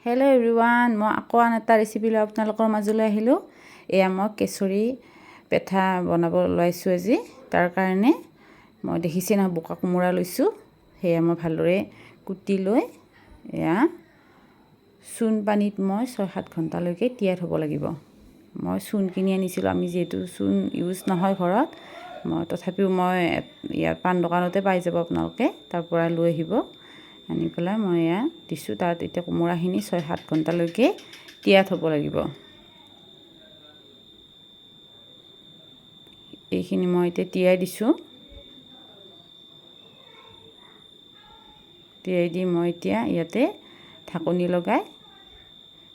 Hello' everyone, মই আকৌ আন এটা ৰেচিপি লৈ আপোনালোকৰ মাজলৈ আহিলোঁ। এয়া মই কেশৰী পেঠা বনাব ওলাইছোঁ আজি। তাৰ কাৰণে মই দেখিছে নহয় বোকা কোমোৰা লৈছোঁ। সেয়া মই ভালদৰে কুটি লৈ এয়া চূণ পানীত মই 6-7 ঘণ্টালৈকে তিয়াই থ'ব লাগিব। মই চূণ কিনি আনিছিলোঁ, আমি যিহেতু চূণ ইউজ নহয় ঘৰত, তথাপিও মই ইয়াত পাণ দোকানতে পাই যাব আপোনালোকে, তাৰ পৰা লৈ আহিব। আনি পেলাই মই এয়া দিছোঁ। তাত এতিয়া কোমোৰাখিনি 6-7 ঘণ্টালৈকে তিয়াই থ'ব লাগিব। এইখিনি মই এতিয়া তিয়াই দিছোঁ। তিয়াই দি মই এতিয়া ইয়াতে ঢাকনি লগাই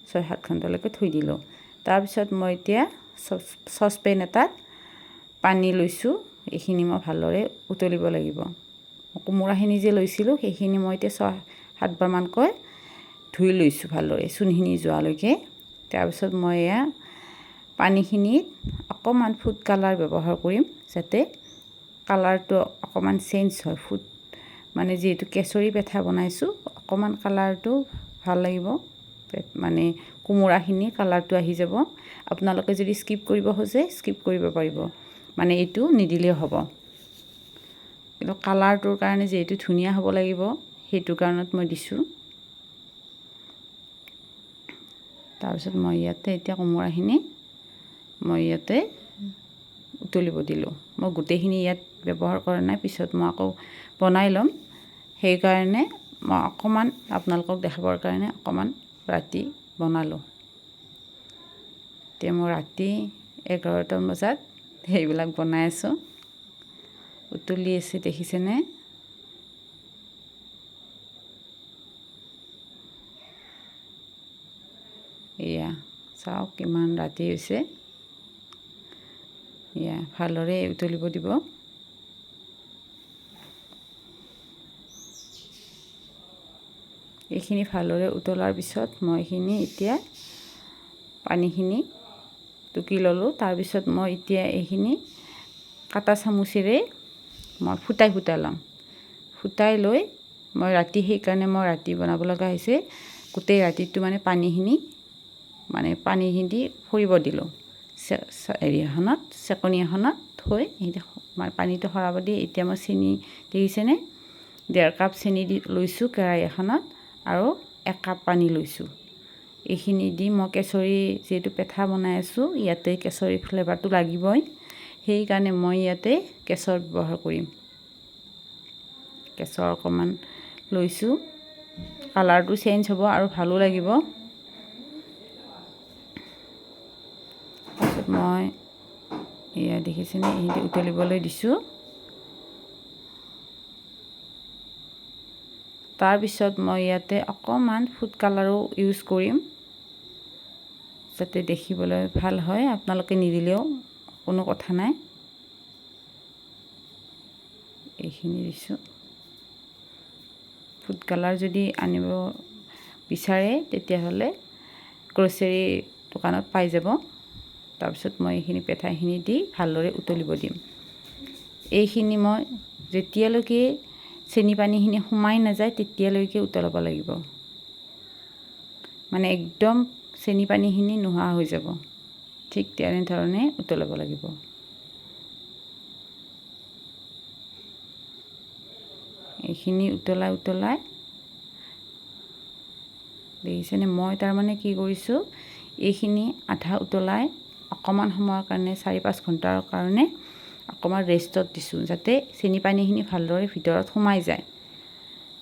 6-7 ঘণ্টালৈকে থৈ দিলোঁ। তাৰপিছত মই এতিয়া চচপেন এটাত পানী লৈছোঁ। এইখিনি মই ভালদৰে উতলিব লাগিব। কোমোৰাখিনি যে লৈছিলোঁ সেইখিনি মই এতিয়া 6-7 বাৰমানকৈ ধুই লৈছোঁ ভালদৰে, চূণখিনি যোৱালৈকে। তাৰপিছত মই এয়া পানীখিনিত অকণমান ফুড কালাৰ ব্যৱহাৰ কৰিম, যাতে কালাৰটো অকণমান চেঞ্জ হয়। মানে যিহেতু কেশৰী পেঠা বনাইছোঁ, অকণমান কালাৰটো ভাল লাগিব, মানে কোমোৰাখিনি কালাৰটো আহি যাব। আপোনালোকে যদি স্কিপ কৰিব খোজে স্কিপ কৰিব পাৰিব, মানে এইটো নিদিলেও হ'ব। কিন্তু কালাৰটোৰ কাৰণে যিহেতু ধুনীয়া হ'ব লাগিব, সেইটো কাৰণত মই দিছোঁ। তাৰপিছত মই ইয়াতে এতিয়া কোমোৰাখিনি মই ইয়াতে উতলিব দিলোঁ। মই গোটেইখিনি ইয়াত ব্যৱহাৰ কৰা নাই, পিছত মই আকৌ বনাই ল'ম। সেইকাৰণে মই অকণমান আপোনালোকক দেখাবৰ কাৰণে অকণমান ৰাতি বনালোঁ। এতিয়া মই ৰাতি 11টা বজাত সেইবিলাক বনাই আছোঁ। উতলি আছে দেখিছেনে? এয়া চাওক কিমান ৰাতি হৈছে। এয়া ভালদৰে উতলিব দিব। এইখিনি ভালদৰে উতলাৰ পিছত মই এইখিনি এতিয়া পানীখিনি টুকি ল'লোঁ। তাৰপিছত মই এতিয়া এইখিনি কাটা চামুচেৰে মই ফুটাই ল'ম। ফুটাই লৈ মই ৰাতি, সেইকাৰণে মই ৰাতি বনাব লগা হৈছে। গোটেই ৰাতিটো মানে পানীখিনি সৰিব দিলোঁ। এখনত চেকনি এখনত থৈ পানীটো সৰাব দি এতিয়া মই চেনি দেখিছেনে, 1.5 কাপ চেনি লৈছোঁ কেৰাহী এখনত, আৰু 1 কাপ পানী লৈছোঁ। এইখিনি দি মই কেশৰী যিহেতু পেঠা বনাই আছোঁ, ইয়াতে কেশৰী ফ্লেভাৰটো লাগিবই। সেইকাৰণে মই ইয়াতে কেশৰ ব্যৱহাৰ কৰিম। কেশৰ অকণমান লৈছোঁ, কালাৰটো চেঞ্জ হ'ব আৰু ভালো লাগিব। তাৰপিছত মই এয়া দেখিছেনে, এইখিনি উতলিবলৈ দিছোঁ। তাৰপিছত মই ইয়াতে অকণমান ফুড কালাৰো ইউজ কৰিম, যাতে দেখিবলৈ ভাল হয়। আপোনালোকে নিদিলেও কোনো কথা নাই। এইখিনি দিছোঁ। ফুড কালাৰ যদি আনিব বিচাৰে তেতিয়াহ'লে গ্ৰ'চাৰী দোকানত পাই যাব। তাৰপিছত মই এইখিনি পেঠাখিনি দি ভালদৰে উতলিব দিম। এইখিনি মই যেতিয়ালৈকে চেনি পানীখিনি সোমাই নাযায় তেতিয়ালৈকে উতলাব লাগিব, মানে একদম চেনি পানীখিনি নোহোৱা হৈ যাব, ঠিক তেনেধৰণে উতলাব লাগিব। এইখিনি উতলাই দেখিছেনে, মই তাৰমানে কি কৰিছোঁ, এইখিনি আধা উতলাই অকণমান সময়ৰ কাৰণে 4-5 ঘণ্টাৰ কাৰণে অকণমান ৰেষ্টত দিছোঁ, যাতে চেনি পানীখিনি ভালদৰে ভিতৰত সোমাই যায়।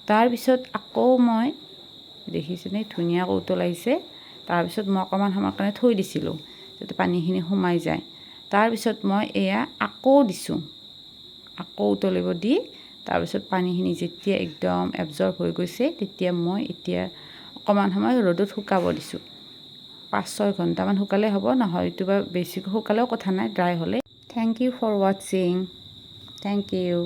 তাৰপিছত আকৌ মই দেখিছেনে ধুনীয়াকৈ উতলাইছে। তাৰপিছত মই অকণমান সময়ৰ কাৰণে থৈ দিছিলোঁ, যাতে পানীখিনি সোমাই যায়। তাৰপিছত মই এয়া আকৌ দিছোঁ, আকৌ উতলিব দি তাৰপিছত পানীখিনি যেতিয়া একদম এবজৰ্ব হৈ গৈছে, তেতিয়া মই এতিয়া অকণমান সময় ৰ'দত শুকাব দিছোঁ। 5-6 ঘণ্টামান শুকালে হ'ব, নহয়তো বা বেছিকৈ শুকালেও কথা নাই, ড্ৰাই হ'লে। থেংক ইউ ফৰ ৱাটছিং। Thank U.